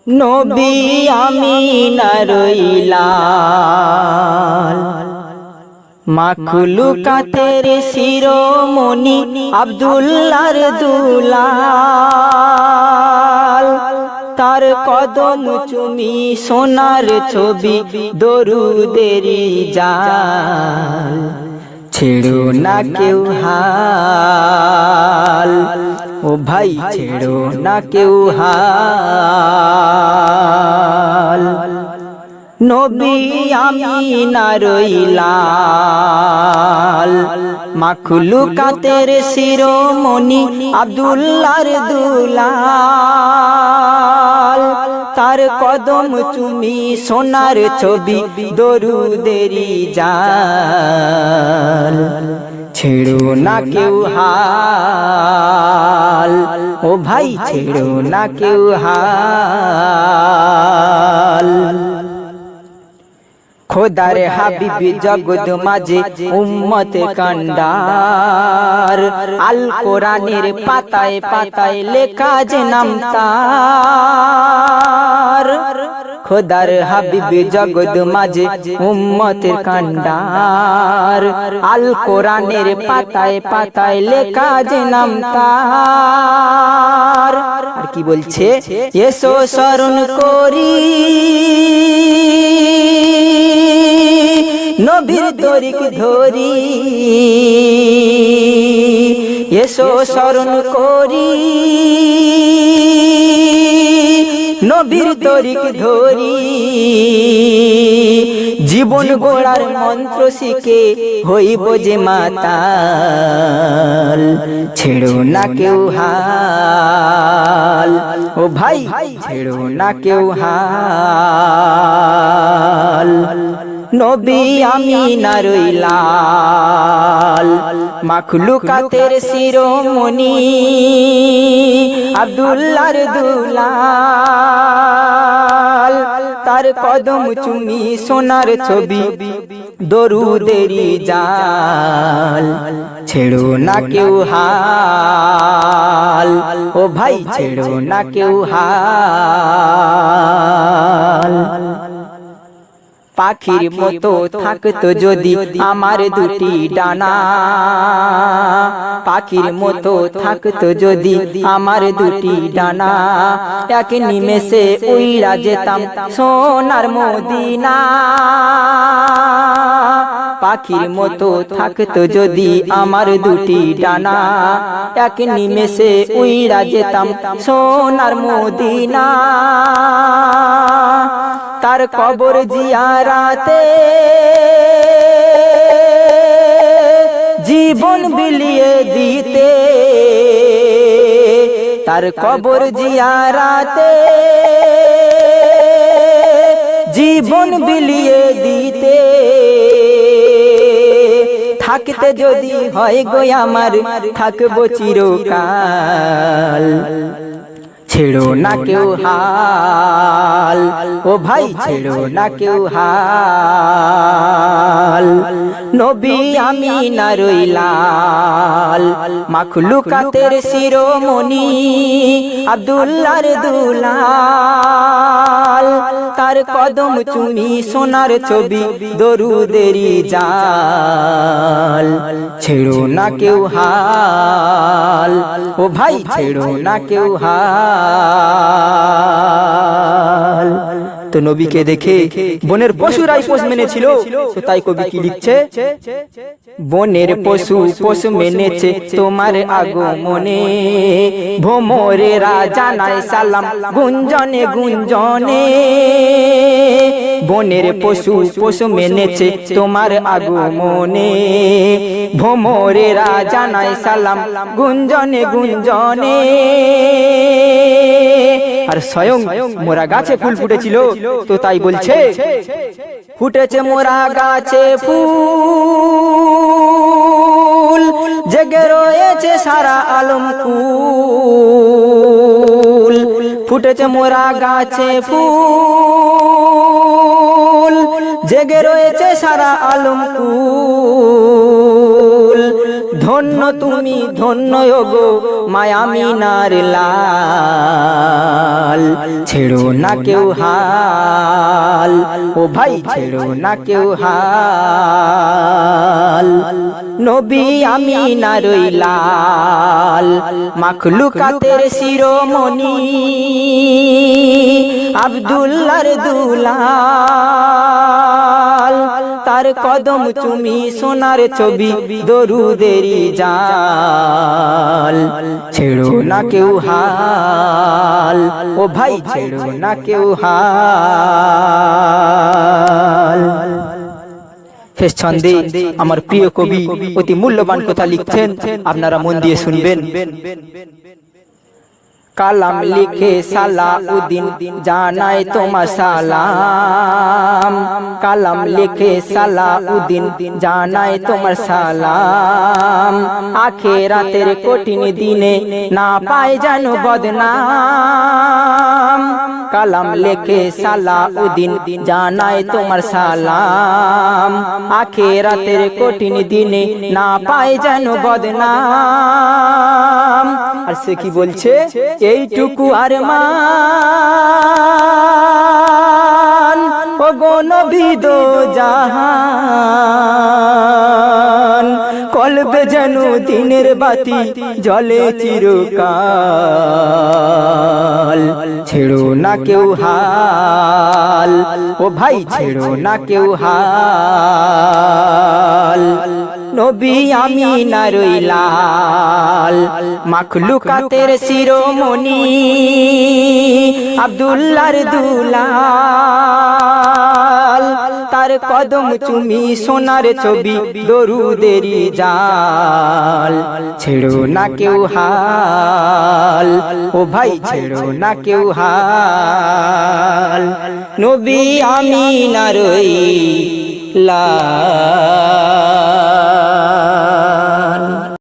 নবী আমিনার লাল, মাখলুকাতের শিরোমণি আব্দুল্লাহর দুলাল। তার কদম চুমি সোনার ছবি দরুদেরি জাল, ছেড়ো না কেউ হাল, ও ভাই ছেড়ো না কেউ হাল। নবী আমিনার লাল, মাখলুকাতের শিরোমণি আব্দুল্লাহর দুলাল। তার কদম চুমি সোনার ছবি দরুদেরি জাল, ছেড়ো না কেউ হাল, ও ভাই ছেড়ো না কেউ হাল। খোদার হাবিব জগৎ মাঝে উম্মত কান্ডার, আল কোরআনের পাতায় পাতায় লেখা যে নাম তার। খোদার হাবিব জগৎ মাঝে উম্মত কান্ডার, আল কোরআনের পাতায় পাতায় লেখা যে নাম তার। আর কি বলছে, এসো স্মরণ করি নবীর তরিক ধরি, এসো স্মরণ করি নবীর তরিক ধরি। জীবন গড়ার মন্ত্র শিখে হইব যে মাতাল, ছেড়ো না কেউ হাল, ও ভাই ছেড়ো না কেউ হাল। নবী আমিনার লাল, মাখলুকাতের শিরোমণি আব্দুল্লাহর দুলাল। তার কদম চুমি সোনার ছবি দরুদেরি জাল, ছেড়ো না কেউ হাল, ও ভাই ছেড়ো না কেউ হাল। পাখির মতো থাকতো যদি আমার দুটি ডানা, পাখির মতো থাকতো যদি আমার দুটি ডানা, এক নিমেষে উইড়া যেতাম সোনার মদিনা। পাখির মতো থাকতো যদি আমার দুটি ডানা, এক নিমেষে উইড়া যেতাম সোনার মদিনা। তার কবর জিয়ারাতে জীবন বিলিয়ে দিতে, তার কবর জিয়ারাতে জীবন বিলিয়ে দিতে। থাকতে যদি হয় গো আমার থাকবো চিরকাল, ছেড়ো না কেউ হাল, ও ভাই ছেড়ো না কেউ হাল। নবী আমিনার লাল, মাখলুকাতের শিরোমণি আব্দুল্লাহর দুলাল। তার কদম চুমি সোনার ছবি দরুদেরি জাল, ছেড়ো না কেউ হাল, ও ভাই ছেড়ো না কেউ হাল। তো নবীকে দেখে বনের পশুরাই পোষ মেনেছিল, তো তাই কবি কি লিখছে, বনের পশু পোষ মেনেছে তোমার আগমনে, ভোমরেরা জানায় সালাম গুঞ্জনে গুঞ্জনে। বনের পশু পোষ মেনেছে তোমার আগমনে, ভোমরেরা জানায় সালাম গুঞ্জনে গুঞ্জনে। আর স্বয়ং মোরা গাছে ফুল ফুটেছিল, তো তাই বলছে, ফুটেছে মোরা গাছে ফুল, জেগে রয়েছে সারা আলম কুল। ফুটেছে মোরা গাছে ফুল, জেগে রয়েছে সারা আলম কুল। ধন্য তুমি ধন্য গো মায়ামিনার লাল ছেড়ো না কেউ হাল ও ভাই ছেড়ো না কেউ হাল নবী আমিনার লাল মাখলুকাতের শিরোমণি আব্দুল্লাহর দুলাল তার কদম চুমি সোনার ছবি দরুদেরি জাল ছেড়ো না কেউ হাল ও ভাই ছেড়ো না কেউ হাল। শেষ ছন্দে আমার প্রিয় কবি অতি মূল্যবান কথা লিখছেন, আপনারা মন দিয়ে শুনবেন। কালাম লিখে সালাউদ্দিন জানাই তোমার সালাম, কালাম লিখে সালাউদ্দিন জানাই তোমার সালাম। আখিরাতের কঠিন দিনে না পায় জানো বদনাম, কালাম লিখে সালাউদ্দিন জানাই তোমার সালাম। আখিরাতের কঠিন দিনে না পায় জানো বদনাম। আর সে কি বলছে, এইটুকু আরমান ও গো নবী দো জাহান, কলবে যেন দিনের বাতি জ্বলে চিরকাল। ছেড়ো না কেউ হাল ও ভাই ছেড়ো না কেউ হাল। নবী আমিনার লাল মাখলুকাতের শিরোমণি আব্দুল্লাহর দুলাল, তার কদম চুমি সোনার ছবি দরুদেরি জাল। ছেড়ো না কেউ হাল ও ভাই ছেড়ো না কেউ হাল। নবী আমিনার লাল।